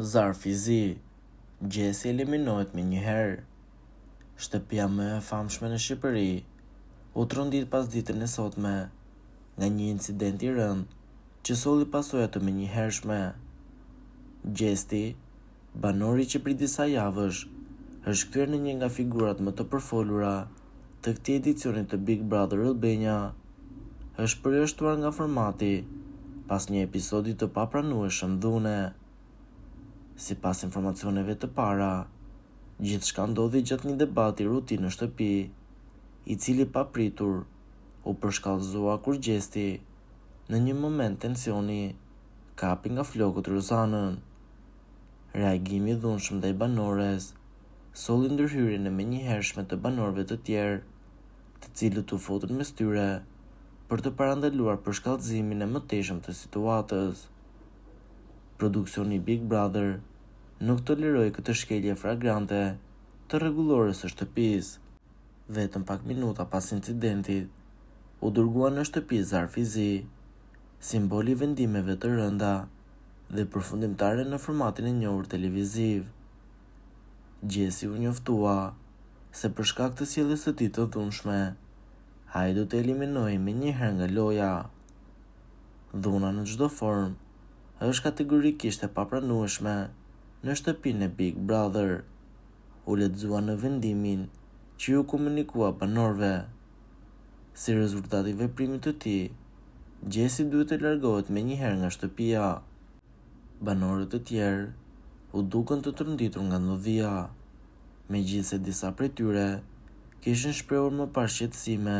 Zarfi Zi, Gjesi eliminohet me njëherë. Shtëpia më e famshme në Shqipëri u trondit pas ditën e sotme nga një incident i rënd që solli pasoja të menjëhershme. Gjesti, banori që prej disa javësh është kthyer në një nga figurat më të përfolura të këtij edicioni të Big Brother Albania, është përjashtuar nga formati pas një episodi të papranueshëm dhune. Sipas informacioneve të para, gjithçka ndodhi gjatë një debati rutinë në shtëpi, i cili papritur u përshkallëzua kur Gjesti, në një moment tensioni, kapi nga flokët Rozanën. Reagimi i dhunshëm ndaj banores solli ndërhyrjen e menjëhershme të banorëve të tjerë, të cilët u futën mes tyre për të parandaluar përshkallëzimin e mëtejshëm të situatës. Produksioni Big Brother nuk toleroi këtë shkelje flagrante të rregullores së shtëpisë. Vetëm pak minuta pas incidentit, u dërgua në shtëpi Zarfi Zi, simboli i vendimeve të rënda dhe përfundimtare në formatin e njohur televiziv. Gjesi u njoftua se për shkak të sjelljes së tij të dhunshme, ai do të eliminohej menjëherë nga loja. Dhuna në çdo formë është kategorikisht e papranueshme në shtëpinë e Big Brother, u lexua në vendimin që ju komunikua banorëve. Si rezultat i veprimit të tij, Gjesi duhet të largohet menjëherë nga shtëpia. Banorët e tjerë u dukën të tërnditur nga ndodhia, megjithse disa prej tyre kishin shprehur më parë shqetësime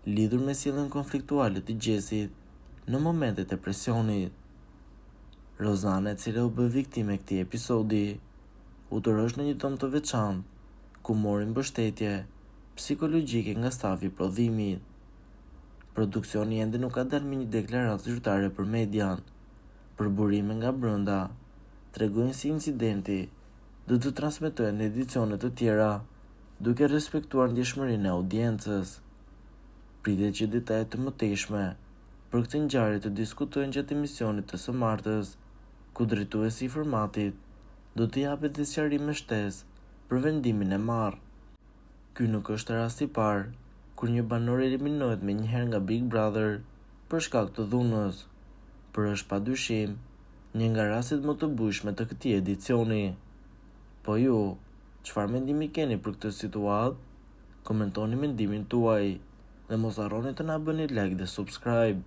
lidhur me sjelljen konfliktuale të Gjesit në momentet e presionit. Rozana, e cila u bë viktime e këtij episodi, u tërheq në një dëm të veçantë, ku mori mbështetje psikologjike nga stafi i prodhimit. Produksioni ende nuk ka dalë me një deklaratë zyrtare për median, por burime nga brenda tregojnë si incidenti do të transmetohet në edicione të tjera, duke respektuar ndjeshmërinë e audiencës. Pritet që detajet të mëtejshme për këtë ngjarje të diskutojnë gjatë emisionit të së martës, ku drejtuesi i formatit do të japet dhe sqarim me shtesë për vendimin e marrë. Ky nuk është rasti i parë kur një banor eliminohet menjëherë nga Big Brother për shkak të dhunës, por është padyshim një nga rastet më të bujshme të këtij edicioni. Po ju, çfarë mendimi keni për këtë situatë? Komentoni mendimin tuaj dhe mos harroni të na bëni like dhe subscribe.